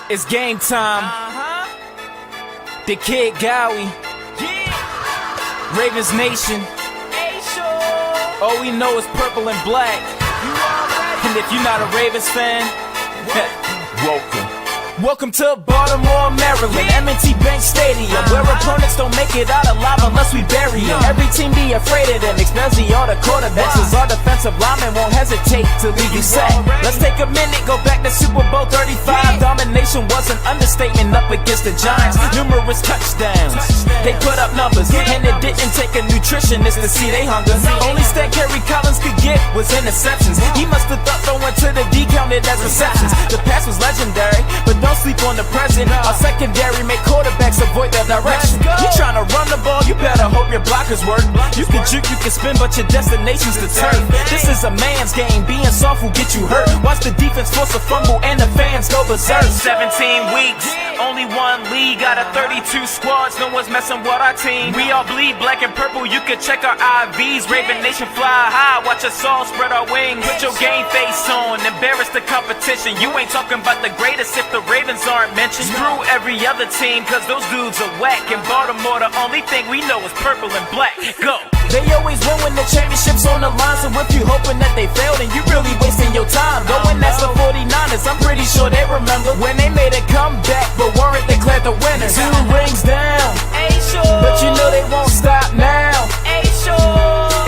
It's game time. The Kid Gowie. Ravens Nation. All we know is purple and black. And if you're not a Ravens fan, Welcome to Baltimore, Maryland, M&T Bank Stadium, where opponents don't make it out alive unless we bury them. Every team be afraid of them, especially all the quarterbacks, cause our defensive linemen won't hesitate to leave you sacked. Let's take a minute, go back to Super Bowl 35. Domination was an understatement up against the Giants. Numerous touchdowns, they put up numbers, and it didn't take a nutritionist to see they hunger. Only stat Kerry Collins could get was interceptions. He must have thought throwing to the D counted as receptions. The pass was legendary, but don't sleep on the present. Our secondary make quarterbacks avoid their direction. You tryna run the ball, you better hope your blockers work. You can juke, you can spin, but your destination's the turf. This is a man's game, being soft will get you hurt. Watch the defense force a fumble and the fans go berserk. 17 weeks, only one league out of 32 squads. No one's messing with our team. We all bleed black and purple, you can check our IVs. Raven Nation fly high, watch us all spread our wings. Put your game face on, embarrass the competition. You ain't talking about the greatest if the Ravens aren't mentioned. Screw every other team, cause those dudes are whack. In Baltimore, the only thing we know is purple and black. Go! They always win when the championship's on the line. So if you hoping that they failed, then you really wasting your time. Go and ask the 49ers, I'm pretty sure they remember when they made a comeback, but weren't declared the winners. 2 rings down, but you know they won't stop now.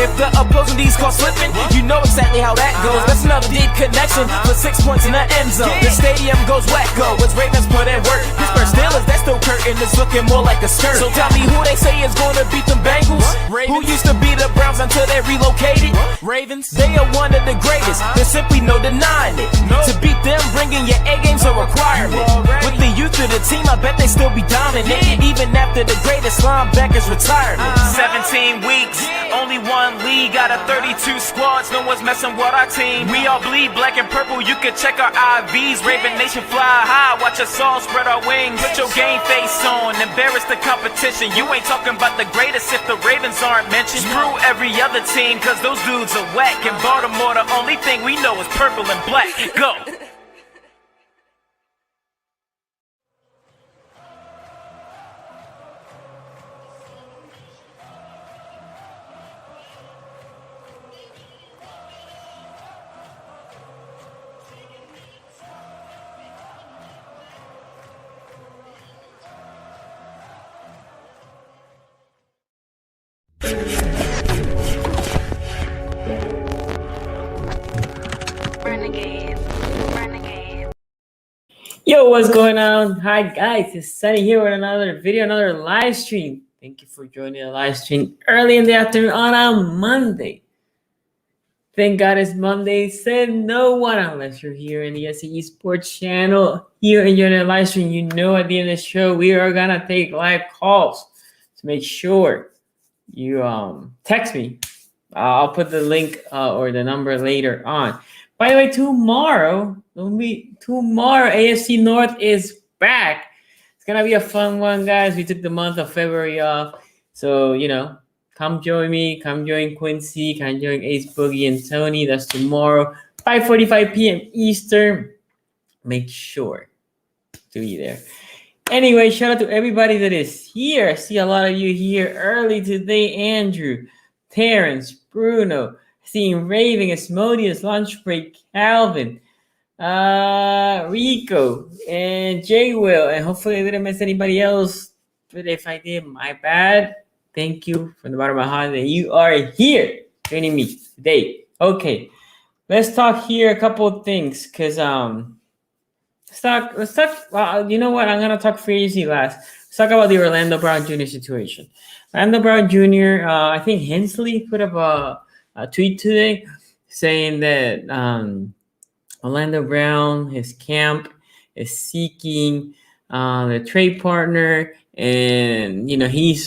If the opposing D's caught slipping, you know exactly how that goes. That's another deep connection for 6 points in the end zone. The stadium goes wacko as Ravens put in work. Pittsburgh Steelers, that still curtain is looking more like a skirt. So tell me who they say is gonna beat them Bengals. Who used to be the Browns until they relocated? Ravens, they are one of the greatest. There's simply no denying it. To beat them, bringing your A game's a requirement. With the youth of the team, I bet they still be dominating, even after the greatest linebacker's retirement. 17 weeks, only one league out of 32 squads. No one's messing with our team. We all bleed black and purple, you can check our IVs. Raven Nation fly high, watch us all spread our wings. Put your game face on, embarrass the competition. You ain't talking about the greatest if the Ravens aren't mentioned. Screw every other team, cause those dudes are whack. In Baltimore, the only thing we know is purple and black. Go! Yo, what's going on? Hi guys, it's Sunny here with another video, another live stream. Thank you for joining the live stream early in the afternoon on a Monday. Thank God it's Monday. Said no one unless you're here in the szg Sports channel. Here and you're in the live stream, you know at the end of the show we are gonna take live calls. So make sure you text me. I'll put the link or the number later on. By the way, tomorrow, AFC North is back. It's going to be a fun one, guys. We took the month of February off. So, you know, come join me. Come join Quincy. Come join Ace Boogie and Tony. That's tomorrow, 5:45 p.m. Eastern. Make sure to be there. Anyway, shout out to everybody that is here. I see a lot of you here early today. Andrew, Terrence, Bruno, seeing Raving, Asmodeus, Lunch Break, Calvin, Rico, and Jay Will. And hopefully I didn't miss anybody else. But if I did, my bad. Thank you from the bottom of my heart that you are here joining me today. Okay, let's talk here a couple of things. Because let's talk. Well, you know what? I'm gonna talk free agency last. Let's talk about the Orlando Brown Jr. situation. Orlando Brown Jr. I think Hensley put up a tweet today saying that Orlando Brown, his camp, is seeking the trade partner, and you know he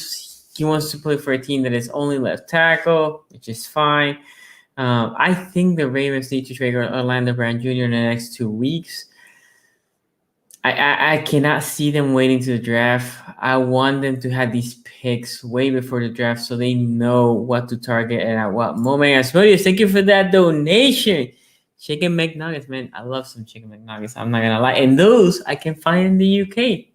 wants to play for a team that is only left tackle, which is fine. I think the Ravens need to trade Orlando Brown Jr. in the next 2 weeks. I cannot see them waiting to the draft. I want them to have these picks way before the draft so they know what to target and at what moment. Asmodeus, thank you for that donation. Chicken McNuggets, man. I love some chicken McNuggets. I'm not gonna lie. And those I can find in the UK.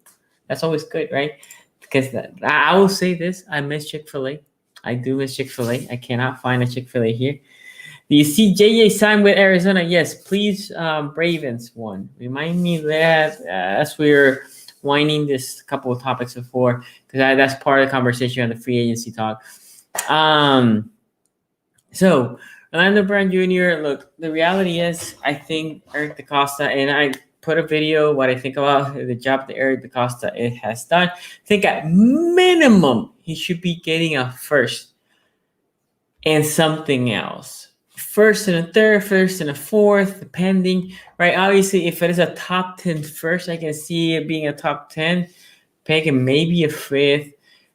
That's always good, right? Because I will say this: I miss Chick-fil-A. I do miss Chick-fil-A. I cannot find a Chick-fil-A here. Do you see JJ signed with Arizona? Yes, please. Ravens one. Remind me that as we were winding this couple of topics before, because that's part of the conversation on the free agency talk. So Orlando Brown Jr. Look, the reality is, I think Eric DaCosta, and I put a video what I think about the job that Eric DaCosta it has done. I think at minimum he should be getting a first and something else. First and a third, first and a fourth, depending, right? Obviously, if it is a top 10 first, I can see it being a top 10 pick and maybe a fifth,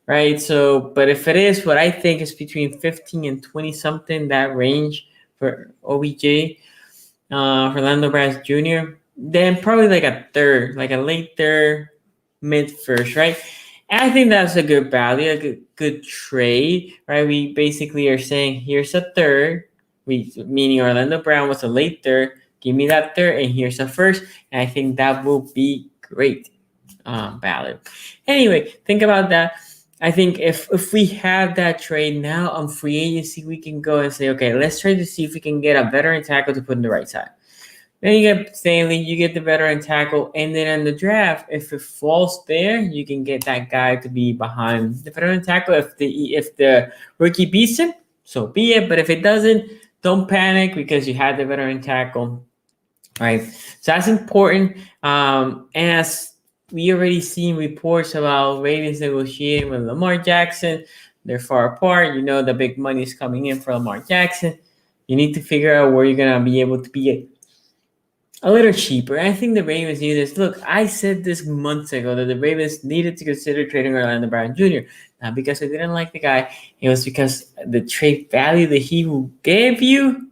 right? So, but if it is what I think is between 15 and 20 something, that range for OBJ, for Orlando Brown Jr., then probably like a third, like a late third, mid first, right? And I think that's a good value, a good trade, right? We basically are saying here's a third, meaning Orlando Brown was a late third. Give me that third, and here's a first, and I think that will be great value. Anyway, think about that. I think if we have that trade now on free agency, we can go and say, okay, let's try to see if we can get a veteran tackle to put in the right side. Then you get Stanley, you get the veteran tackle, and then in the draft, if it falls there, you can get that guy to be behind the veteran tackle. If the rookie beats him, so be it. But if it doesn't, don't panic because you had the veteran tackle, right? So that's important. As we already seen reports about Ravens negotiating with Lamar Jackson, they're far apart. You know the big money is coming in for Lamar Jackson. You need to figure out where you're gonna be able to be a little cheaper. I think the Ravens need this. Look, I said this months ago that the Ravens needed to consider trading Orlando Brown Jr. Not because I didn't like the guy. It was because the trade value that he will give you,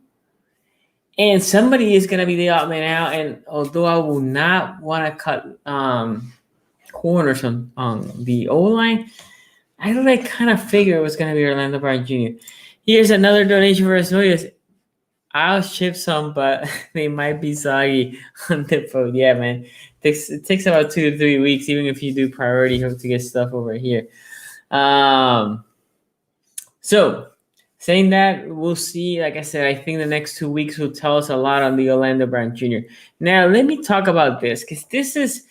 and somebody is going to be the odd man out. And although I will not want to cut corners on the O-line, I kind of figure it was going to be Orlando Brown Jr. Here's another donation for us. I'll ship some, but they might be soggy on the phone. Yeah, man. It takes about 2 to 3 weeks, even if you do priority to get stuff over here. So, saying that, we'll see. Like I said, I think the next 2 weeks will tell us a lot on the Orlando Brown Jr. Now, let me talk about this, because this is,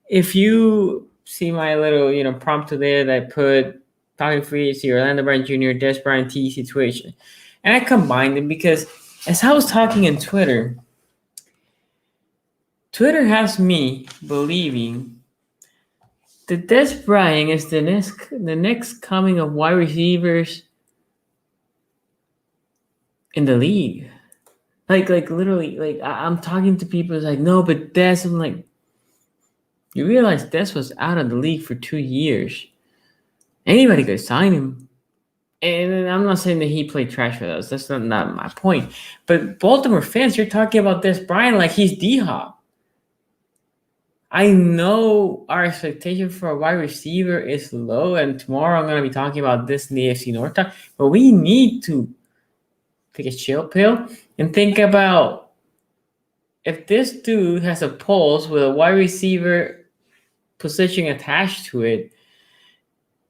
if you see my little, prompter there that I put talking free agency, Orlando Brown Jr., Dez Bryant T situation, and I combined them because as I was talking in Twitter has me believing that Dez Bryant is the next coming of wide receivers in the league. Like literally, I'm talking to people. It's like, no, but Dez. I'm like, you realize Dez was out of the league for 2 years. Anybody could sign him. And I'm not saying that he played trash for us. That's not my point. But Baltimore fans, you're talking about Dez Bryant like he's D-Hop. I know our expectation for a wide receiver is low, and tomorrow I'm going to be talking about this in the AFC North talk, but we need to take a chill pill and think about if this dude has a pulse with a wide receiver position attached to it,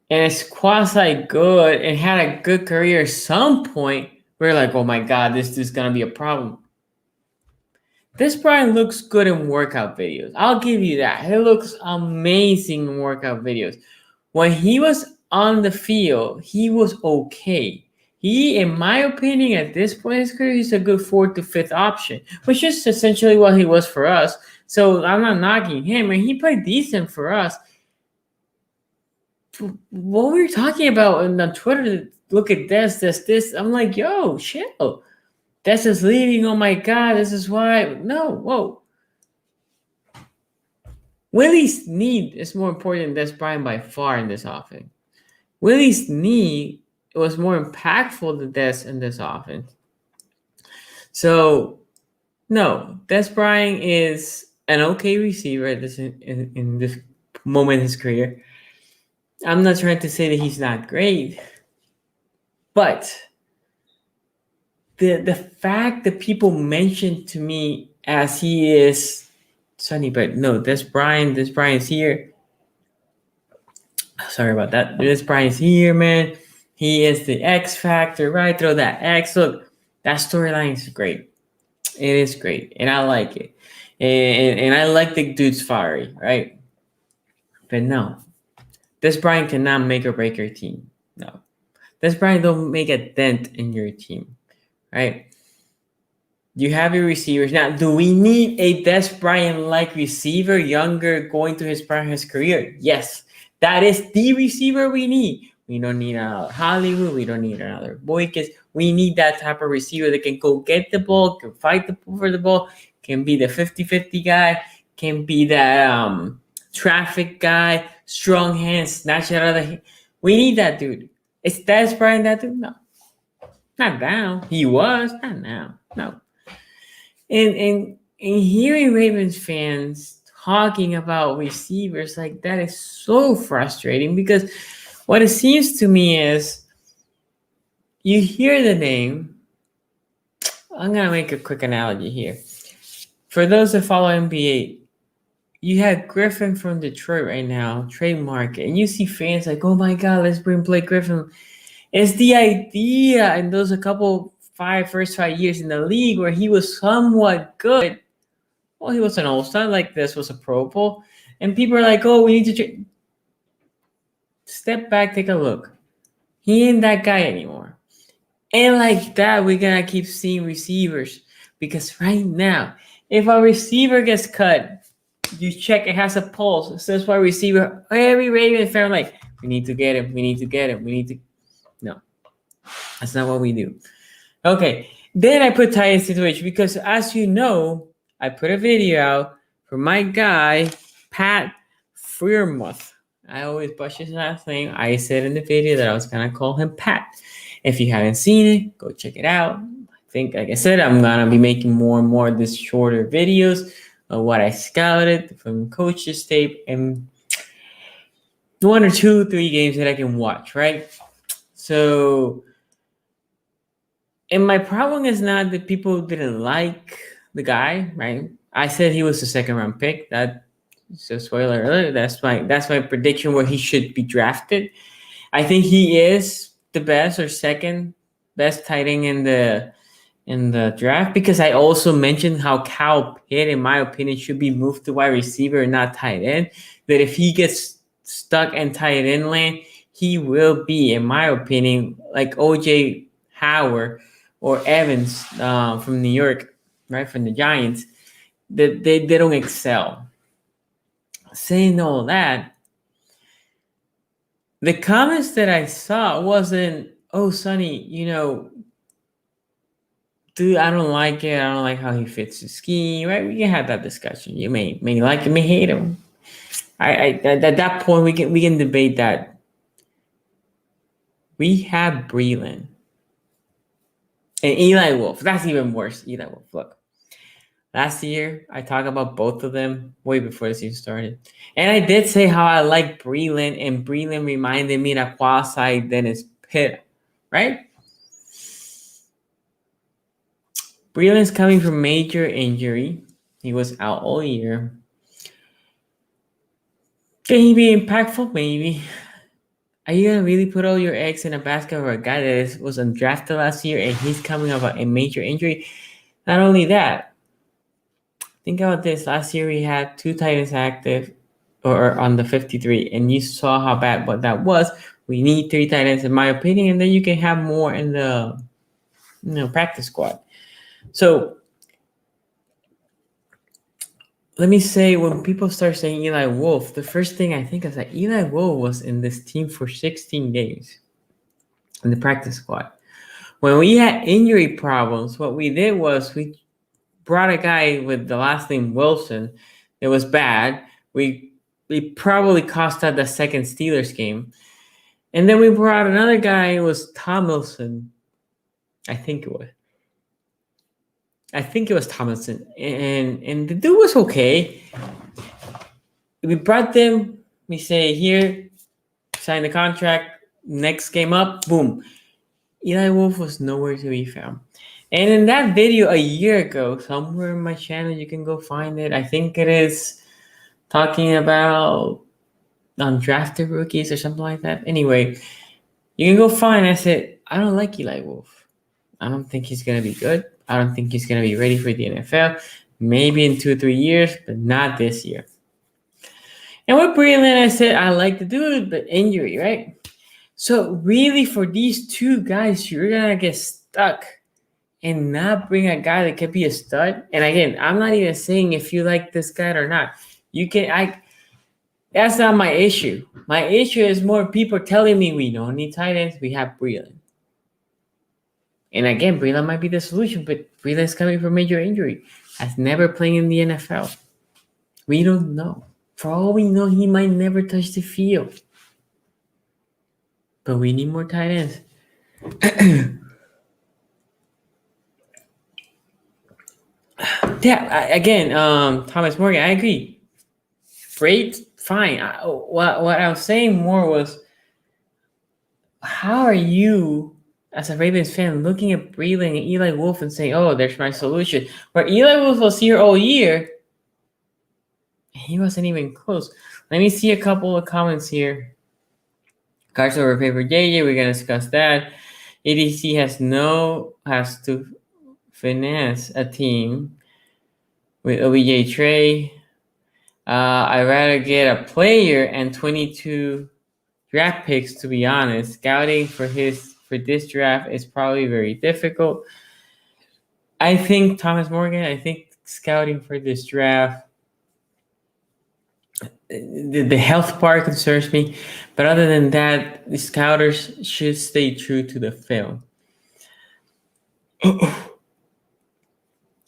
and it's quasi good and had a good career at some point, we're like, oh my God, this is going to be a problem. Dez Bryant looks good in workout videos. I'll give you that. He looks amazing in workout videos. When he was on the field, he was okay. He, in my opinion, at this point in his career, he's a good 4th to 5th option, which is essentially what he was for us. So I'm not knocking him, and he played decent for us. What we were talking about on Twitter, look at this. I'm like, yo, chill. Dez is leaving. Oh my God, this is why. No, whoa. Willie Snead is more important than Dez Bryant by far in this offense. Willie Snead was more impactful than Dez in this offense. So, no, Dez Bryant is an okay receiver at this in this moment in his career. I'm not trying to say that he's not great, but the fact that people mention to me as he is Sonny, but no, Dez Bryant's here. Sorry about that. Dez Bryant's here, man. He is the X factor, right? Throw that X. Look, that storyline is great. It is great, and I like it. And I like the dude's fiery, right? But no, Dez Bryant cannot make or break your team. No, Dez Bryant don't make a dent in your team, right? You have your receivers. Now, do we need a Dez Bryant-like receiver, younger, going to his prime of his career? Yes. That is the receiver we need. We don't need another Hollywood. We don't need another Boykins. We need that type of receiver that can go get the ball, can fight for the ball, can be the 50-50 guy, can be that traffic guy, strong hands, snatch it out of the... We need that dude. Is Dez Bryant that dude? No. Not now. He was. Not now. No. And hearing Ravens fans talking about receivers like that is so frustrating, because what it seems to me is you hear the name. I'm going to make a quick analogy here. For those that follow NBA, you have Griffin from Detroit right now, trademark, and you see fans like, oh my God, let's bring Blake Griffin. It's the idea in those first 5 years in the league where he was somewhat good. Well, he was an all-star, like this was a Pro Bowl. And people are like, oh, we need to step back, take a look. He ain't that guy anymore. And like that, we're going to keep seeing receivers. Because right now, if a receiver gets cut, you check, it has a pulse. It says wide receiver. Every Raven fan like, we need to get him. We need to get him. We need to. No, that's not what we do. Okay, then I put tight end situation because, as you know, I put a video out for my guy, Pat Freermuth. I always butcher his last name. I said in the video that I was going to call him Pat. If you haven't seen it, go check it out. I think, like I said, I'm going to be making more and more of these shorter videos of what I scouted from coaches tape and 1 or 2, 3 games that I can watch, right? So, and my problem is not that people didn't like the guy, right? I said he was a 2nd-round pick. That's a spoiler alert. That's my prediction where he should be drafted. I think he is the best or second best tight end in the draft, because I also mentioned how Kyle Pitt, in my opinion, should be moved to wide receiver and not tight end. That if he gets stuck in tight end land, he will be, in my opinion, like OJ Howard or Evans from New York, right, from the Giants. That they don't excel. Saying all that, the comments that I saw wasn't, oh, Sonny, dude, I don't like it. I don't like how he fits the scheme, right? We can have that discussion. You may like him, may hate him. At that point, we can debate that. We have Breland and Eli Wolf. That's even worse. Eli Wolf. Look, last year I talked about both of them way before the season started, and I did say how I like Breland, and Breland reminded me of quasi Dennis Pitt, right? Breland's coming from major injury. He was out all year. Can he be impactful? Maybe. Are you going to really put all your eggs in a basket for a guy that was undrafted last year and he's coming off a major injury? Not only that, think about this. Last year we had 2 tight ends active or on the 53, and you saw how bad what that was. We need 3 tight ends, in my opinion, and then you can have more in the practice squad. So let me say, when people start saying Eli Wolf, the first thing I think is that Eli Wolf was in this team for 16 days in the practice squad. When we had injury problems, what we did was we brought a guy with the last name Wilson. It was bad. We probably cost out the second Steelers game. And then we brought another guy. It was Tomlinson. I think it was Tomlinson, and the dude was okay. We brought them. We say, here, sign the contract. Next game up, boom. Eli Wolf was nowhere to be found. And in that video a year ago, somewhere in my channel, you can go find it. I think it is talking about undrafted rookies or something like that. Anyway, you can go find. I said, I don't like Eli Wolf. I don't think he's gonna be good. I don't think he's gonna be ready for the NFL. Maybe in 2 or 3 years, but not this year. And with Breland, I said I like the dude, but injury, right? So really, for these two guys, you're gonna get stuck and not bring a guy that could be a stud. And again, I'm not even saying if you like this guy or not. You can. That's not my issue. My issue is more people telling me we don't need tight ends. We have Breland. And again, Breland might be the solution, but Breland's coming from major injury. Has never played in the NFL. We don't know. For all we know, he might never touch the field. But we need more tight ends. Yeah, again, Thomas Morgan, I agree. Great, fine. What I was saying more was, how are you, as a Ravens fan, looking at Breland and Eli Wolf and saying, oh, there's my solution? Where Eli Wolf was here all year, he wasn't even close. Let me see a couple of comments here. Cards over paper JJ, we're going to discuss that. ADC has to finesse a team with OBJ Trey. I'd rather get a player and 22 draft picks, to be honest. Scouting for this draft is probably very difficult. I think, Thomas Morgan, scouting for this draft, the health part concerns me. But other than that, the scouters should stay true to the film.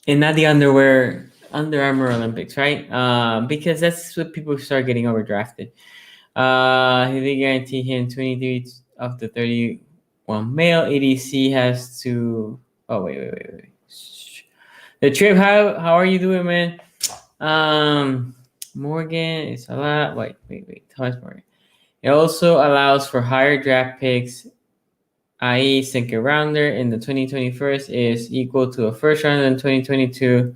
And not the Under Armour Olympics, right? Because that's what people start getting overdrafted. They guarantee him 23 of the 31 male. ADC has to. Oh wait. The trip. How are you doing, man? Morgan, it's a lot. Wait. Thomas Morgan. It also allows for higher draft picks, i.e. second rounder in the 2021 is equal to a first rounder in 2022.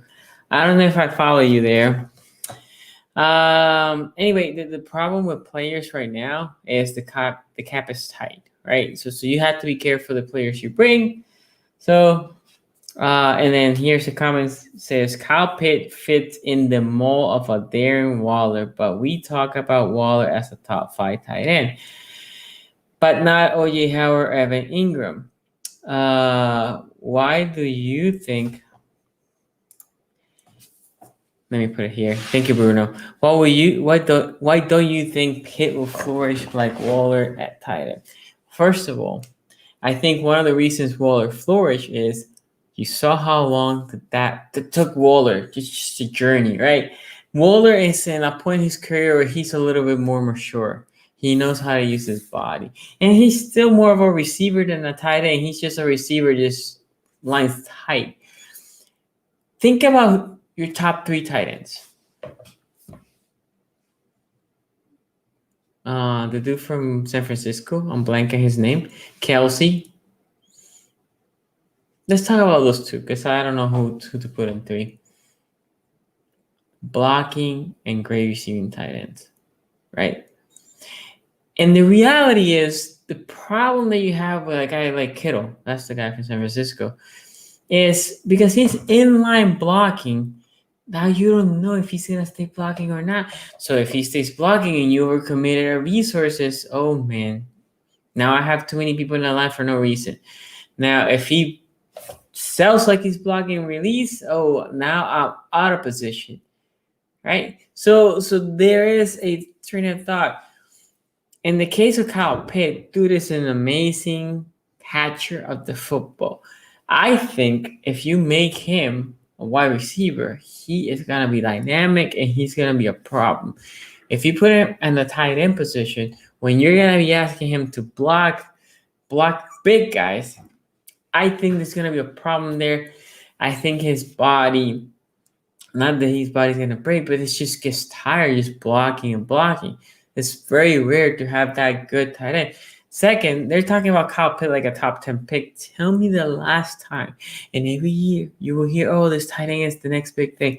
I don't know if I follow you there. Anyway, the problem with players right now is the cap is tight, right? So you have to be careful the players you bring. So, and then here's the comments says Kyle Pitt fits in the mold of a Darren Waller, but we talk about Waller as a top 5 tight end, but not OJ Howard, Evan Ingram. Why do you think? Let me put it here. Thank you, Bruno. Why don't you think Pitt will flourish like Waller at tight end? First of all, I think one of the reasons Waller flourished is you saw how long that took Waller, just a journey, right? Waller is in a point in his career where he's a little bit more mature. He knows how to use his body. And he's still more of a receiver than a tight end. He's just a receiver, just lines tight. Think about your top 3 tight ends. The dude from San Francisco, I'm blanking his name, Kelsey. Let's talk about those two, because I don't know who to put in 3. Blocking and great receiving tight ends, right? And the reality is, the problem that you have with a guy like Kittle, that's the guy from San Francisco, is because he's inline blocking. Now you don't know if he's going to stay blocking or not. So if he stays blocking and you overcommitted resources, oh man, now I have too many people in the line for no reason. Now if he sells like he's blocking and release, oh, now I'm out of position, right? So there is a train of thought. In the case of Kyle Pitt, dude is an amazing catcher of the football. I think if you make him a wide receiver, he is going to be dynamic and he's going to be a problem. If you put him in the tight end position, when you're going to be asking him to block big guys, I think there's going to be a problem there. I think his body, not that his body's going to break, but it just gets tired just blocking and blocking. It's very rare to have that good tight end. Second, they're talking about Kyle Pitt like a top 10 pick. Tell me the last time. And every year you will hear, oh, this tight end is the next big thing.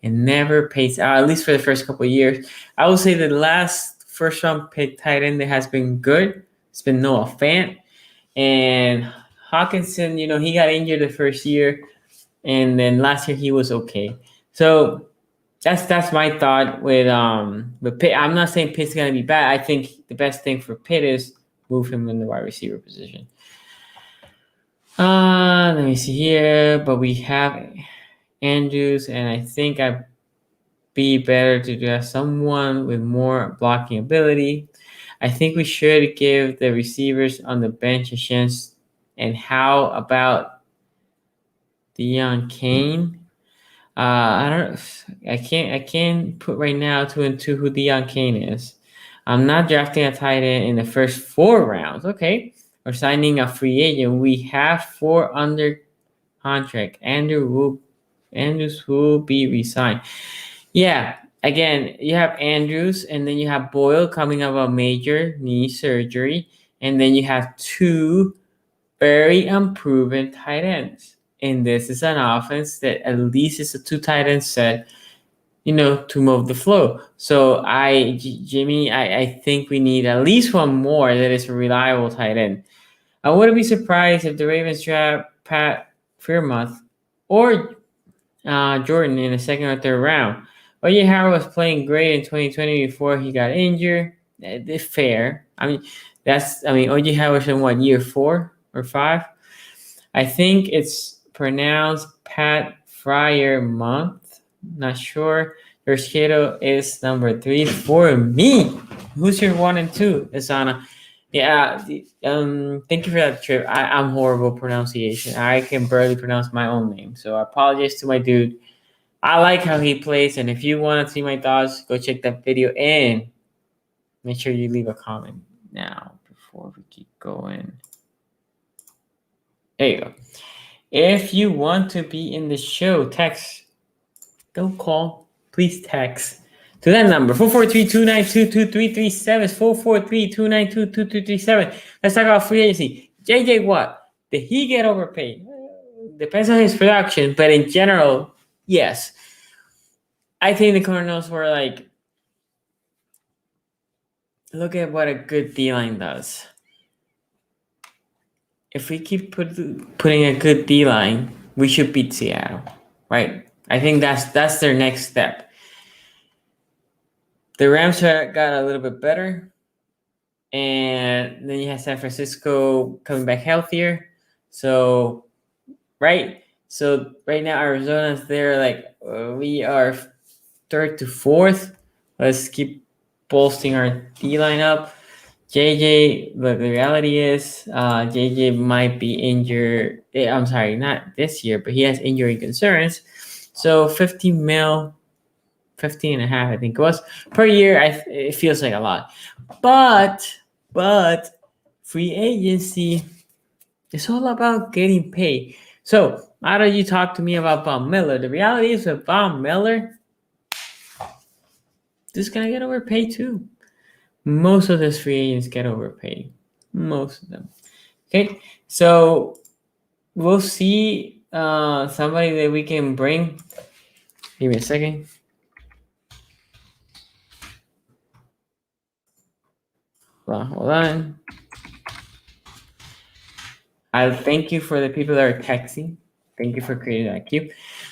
It never pays out, at least for the first couple of years. I would say the last first round pick tight end that has been good, it's been Noah Fant. And Hawkinson, he got injured the first year. And then last year he was okay. So that's my thought with Pitt. I'm not saying Pitt's gonna be bad. I think the best thing for Pitt is move him in the wide receiver position. Let me see here. But we have Andrews, and I think I'd be better to draft someone with more blocking ability. I think we should give the receivers on the bench a chance. And how about Deion Kane? I can't put right now 2 and 2 who Deion Kane is. I'm not drafting a tight end in the first 4 rounds. Okay. We're signing a free agent. We have 4 under contract. Andrews will be re-signed. Yeah. Again, you have Andrews, and then you have Boyle coming out of a major knee surgery, and then you have 2 very unproven tight ends. And this is an offense that at least is a 2 tight end set, to move the flow. So Jimmy, I think we need at least one more that is a reliable tight end. I wouldn't be surprised if the Ravens draft Pat Freiermuth or Jordan in the second or third round. O.J. Howard was playing great in 2020 before he got injured. It's fair. O.J. Howard's in what, year 4 or 5? I think it's pronounced Pat Freiermuth. Not sure. Your schedule is number 3 for me. Who's your 1 and 2, Asana? Yeah. Thank you for that trip. I'm horrible pronunciation. I can barely pronounce my own name, so I apologize to my dude. I like how he plays, and if you want to see my thoughts, go check that video and make sure you leave a comment now before we keep going. There you go. If you want to be in the show, text. Don't call. Please text to that number, 443-292-2337. 443-292-2337. Let's talk about free agency. JJ Watt, did he get overpaid? Depends on his production, but in general, yes. I think the Cardinals were like, look at what a good D-line does. If we keep putting a good D-line, we should beat Seattle, right? I think that's their next step. The Rams got a little bit better, and then you have San Francisco coming back healthier. So, right? So right now Arizona's there, like we are 3rd to 4th. Let's keep bolstering our D-line up. JJ, but the reality is JJ might be injured. I'm sorry, not this year, but he has injury concerns. So 15 and a half, I think it was, per year. It feels like a lot. But free agency is all about getting paid. So how do you talk to me about Von Miller? The reality is with Von Miller, this is going to get overpaid too. Most of those free agents get overpaid. Most of them. Okay, so we'll see somebody that we can bring. Give me a second. Hold on. I thank you for the people that are texting. Thank you for creating that queue.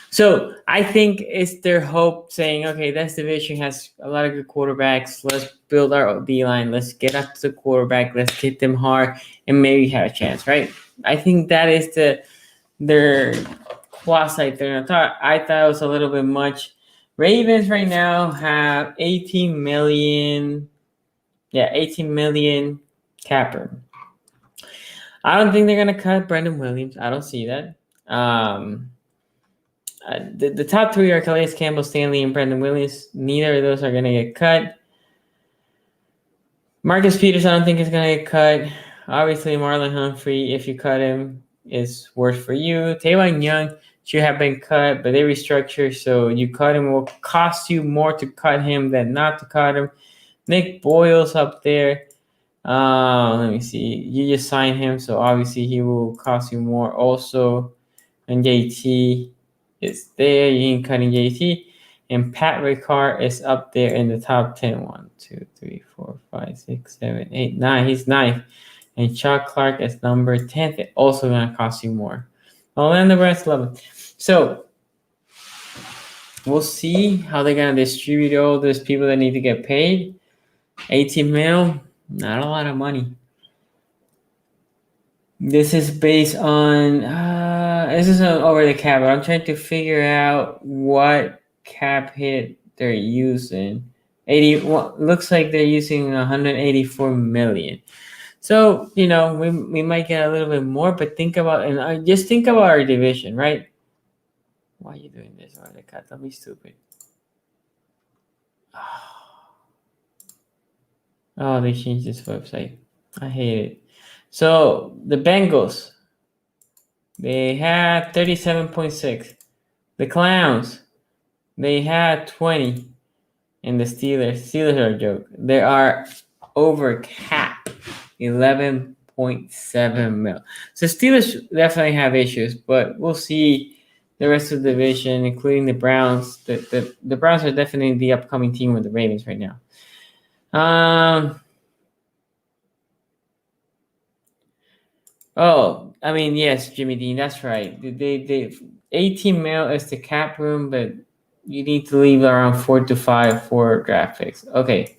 So I think it's their hope saying, okay, this division has a lot of good quarterbacks. Let's build our D-line. Let's get up to the quarterback. Let's hit them hard and maybe have a chance, right? I think that is their quasi thing. I thought it was a little bit much. Ravens right now have 18 million cap room. I don't think they're going to cut Brandon Williams. I don't see that. The top 3 are Calais Campbell, Stanley, and Brandon Williams. Neither of those are going to get cut. Marcus Peters, I don't think is going to get cut. Obviously, Marlon Humphrey, if you cut him, is worse for you. Taewon Young should have been cut, but they restructured, so you cut him. It will cost you more to cut him than not to cut him. Nick Boyle's up there. Let me see. You just signed him, so obviously he will cost you more. Also, and JT is there. You ain't cutting JT. And Pat Ricard is up there in the top 10. 1, 2, 3, 4, 5, 6, 7, 8, 9. He's ninth. And Chuck Clark is number 10th. It's also going to cost you more. Orlando Brandt's 11th. So we'll see how they're going to distribute all those people that need to get paid. 18 mil, not a lot of money. This is based on, this is over the cap, but I'm trying to figure out what cap hit they're using. Looks like they're using 184 million. So, we might get a little bit more, but think about, and just think about our division, right? Why are you doing this? Why the cat? Don't be stupid. Oh, they changed this website. I hate it. So the Bengals, they had 37.6. The Clowns, they had 20. And the Steelers are a joke. They are over cap, 11.7 mil. So Steelers definitely have issues, but we'll see the rest of the division, including the Browns. The Browns are definitely the upcoming team with the Ravens right now. Yes, Jimmy Dean, that's right. They 18 mil is the cap room, but you need to leave around 4 to 5 for draft picks. Okay.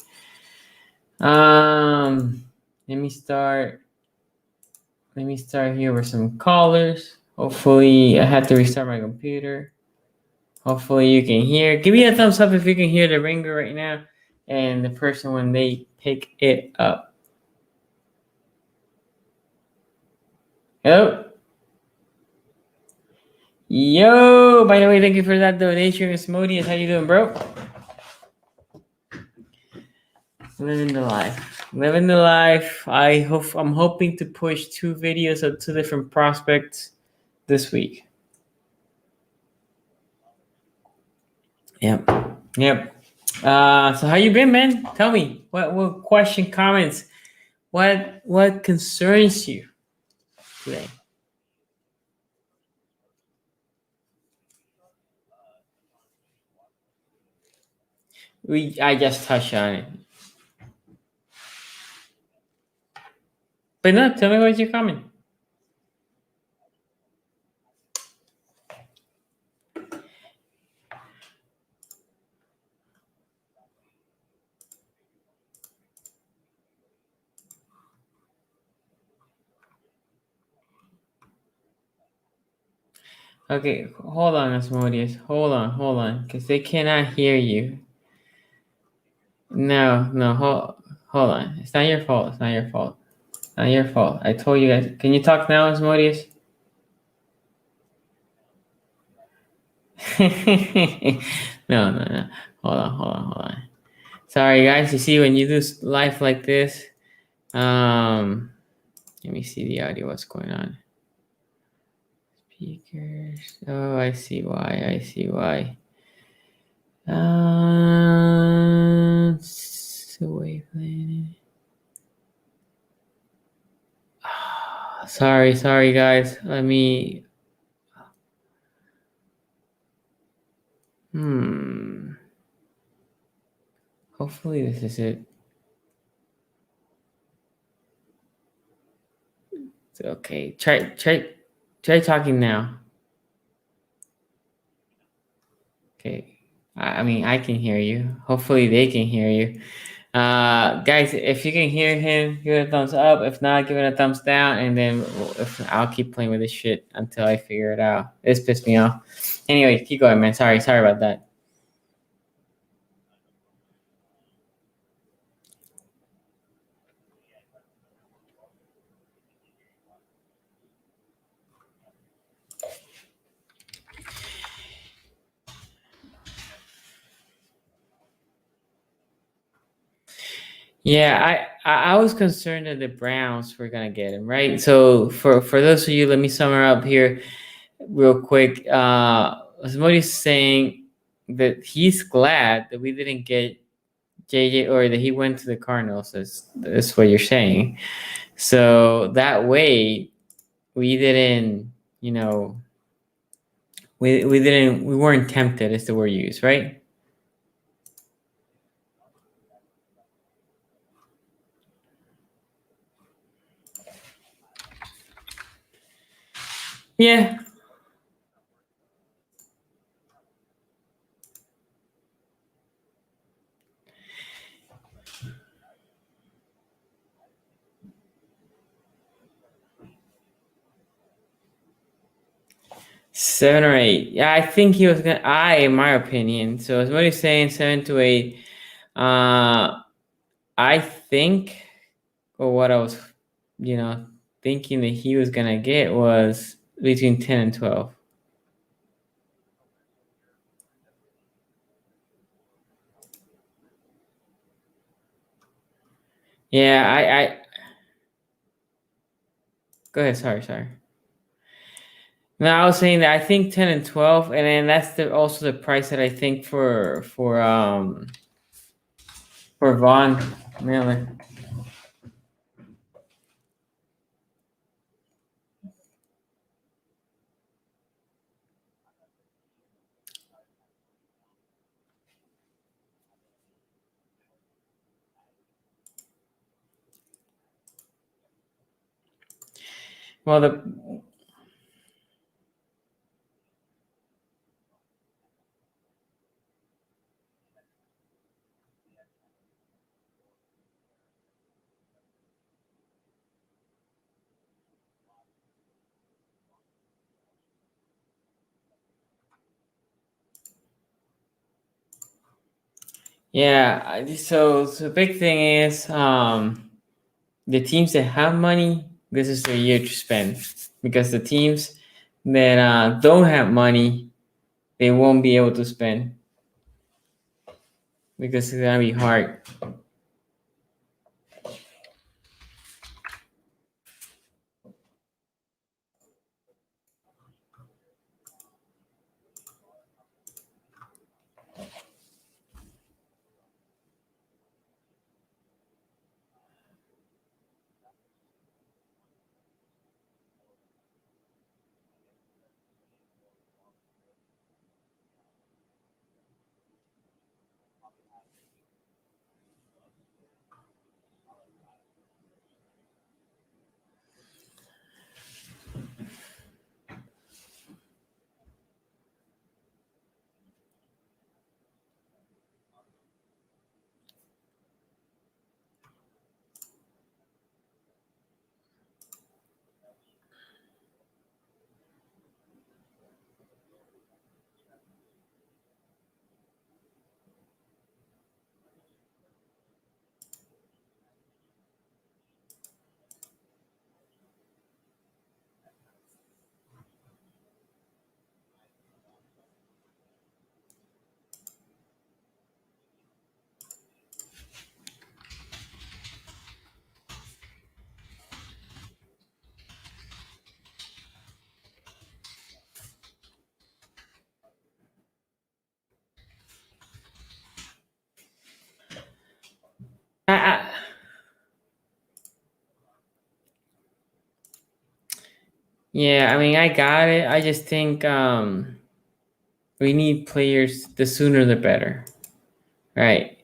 Let me start here with some callers. Hopefully, I had to restart my computer. Hopefully you can hear. Give me a thumbs up if you can hear the ringer right now and the person when they pick it up. Hello? Yo, by the way, thank you for that donation, Smodius. How you doing, bro? Living the life. I'm hoping to push 2 videos of 2 different prospects this week. Yep. So how you been, man? Tell me. What question, comments? What concerns you today? I just touched on it. But no, tell me what's your comment. Okay, hold on, Asmodeus. Hold on, because they cannot hear you. No, hold on. It's not your fault. Not your fault. I told you guys. Can you talk now, Asmodeus? No. Hold on. Sorry, guys. You see, when you do live like this, let me see the audio. What's going on? Speakers. Oh, I see why. Waveland. Sorry, guys. Let me. Hopefully this is it. Okay, try talking now. Okay, I can hear you. Hopefully they can hear you. Guys, if you can hear him, give it a thumbs up. If not, give it a thumbs down, and then I'll keep playing with this shit until I figure it out. This pissed me off. Anyway, keep going, man. Sorry about that. Yeah, I was concerned that the Browns were gonna get him, right? So for those of you, let me sum up here real quick. Somebody's saying that he's glad that we didn't get JJ, or that he went to the Cardinals. That's what you're saying. So that way, we didn't, we weren't tempted, is the word used, right? Yeah. Seven or eight. Yeah, I think he was gonna. In my opinion, so as what he's saying, 7 to 8. I think, or what I was, thinking that he was gonna get was between 10 and 12. Yeah, I go ahead. Sorry. No, I was saying that I think 10 and 12, and then that's also the price that I think for Von Miller. Well, yeah. So the big thing is the teams that have money, this is their year to spend, because the teams that don't have money, they won't be able to spend because it's gonna be hard. I, yeah, I mean, I got it. I just think we need players, the sooner the better, right?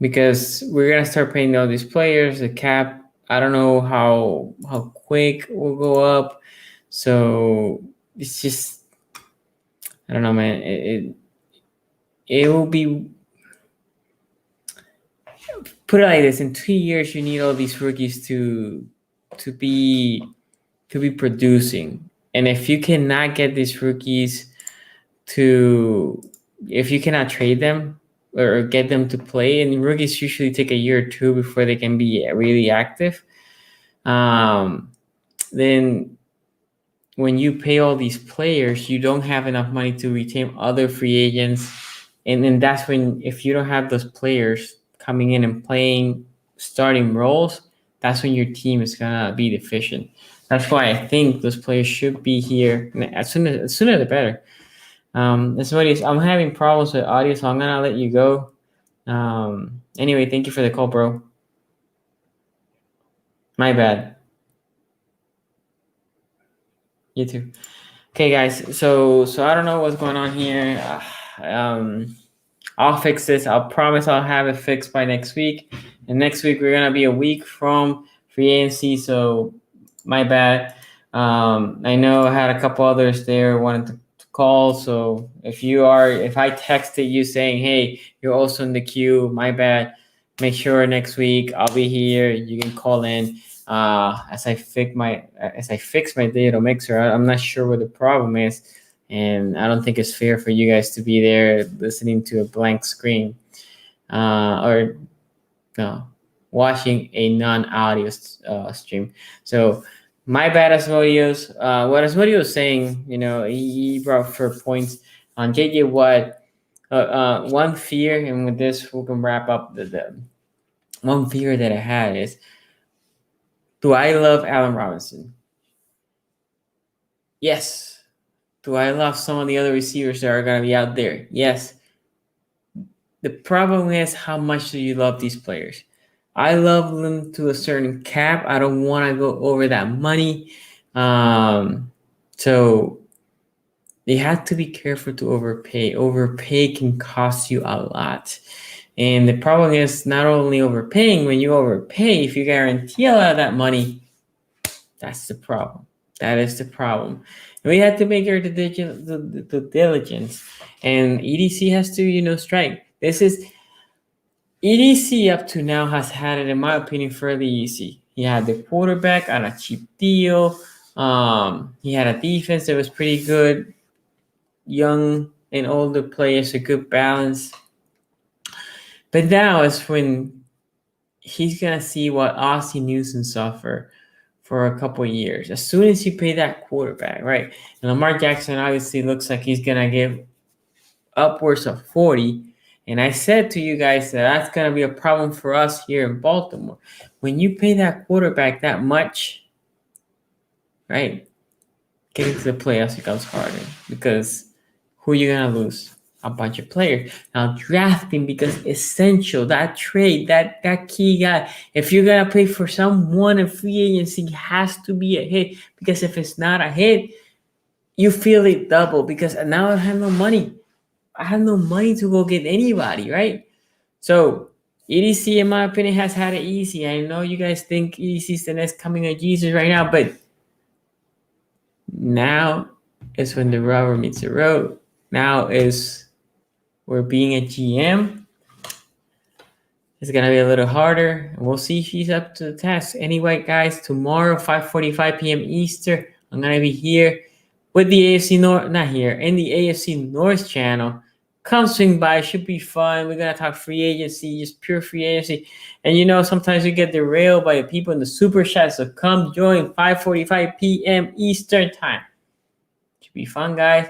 Because we're gonna start paying all these players. The cap, I don't know how quick will go up. So it's just, I don't know, man. It will be, put it like this: in 2 years, you need all these rookies to be producing, and if you cannot get these rookies if you cannot trade them or get them to play, and rookies usually take a year or two before they can be really active, then when you pay all these players, you don't have enough money to retain other free agents. And then that's when, if you don't have those players coming in and playing starting roles, that's when your team is going to be deficient. That's why I think those players should be here as sooner the better. I'm having problems with audio, so I'm gonna let you go. Anyway, thank you for the call, bro. My bad. You too. Okay, guys. So I don't know what's going on here. I'll fix this. I'll promise I'll have it fixed by next week. And next week we're gonna be a week from free agency. So my bad. I know I had a couple others there wanted to call. So if I texted you saying, hey, you're also in the queue, my bad. Make sure next week I'll be here. You can call in. As I fix my digital mixer, I'm not sure what the problem is, and I don't think it's fair for you guys to be there listening to a blank screen, or no, watching a non-audio stream. So my bad, Asmodios. What Asmodio was saying, he brought for points on JJ Watt. One fear, and with this we can wrap up the one fear that I had is, do I love Allen Robinson? Yes. Do I love some of the other receivers that are going to be out there? Yes. The problem is, how much do you love these players? I love them to a certain cap. I don't want to go over that money. So you have to be careful to overpay. Overpay can cost you a lot. And the problem is not only overpaying. When you overpay, if you guarantee a lot of that money, that's the problem. That is the problem. And we had to make our the diligence. And EDC has to, strike. This is EDC up to now has had it, in my opinion, fairly easy. He had the quarterback on a cheap deal. He had a defense that was pretty good. Young and older players, a good balance. But now is when he's gonna see what Austin Newsom suffer for a couple of years. As soon as you pay that quarterback, right? And Lamar Jackson obviously looks like he's gonna give upwards of 40. And I said to you guys that that's gonna be a problem for us here in Baltimore. When you pay that quarterback that much, right? Getting to the playoffs becomes harder, because who are you gonna lose? A bunch of players. Now drafting becomes essential. That trade, that key guy. If you're gonna pay for someone in free agency, it has to be a hit. Because if it's not a hit, you feel it double. Because now I have no money. I have no money to go get anybody, right? So EDC, in my opinion, has had it easy. I know you guys think EDC is the next coming of Jesus right now, but now is when the rubber meets the road. Now is where being a GM is gonna be a little harder. We'll see if he's up to the task. Anyway, guys, tomorrow 5:45 p.m. Eastern, I'm gonna be here with the AFC North, not here, in the AFC North channel. Come swing by, should be fun. We're gonna talk free agency, just pure free agency. And sometimes we get derailed by the people in the super chat. So come join 5:45 p.m. Eastern time. Should be fun, guys.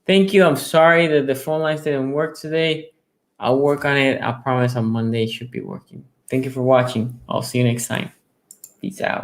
Thank you. I'm sorry that the phone lines didn't work today. I'll work on it. I promise on Monday it should be working. Thank you for watching. I'll see you next time. Peace out.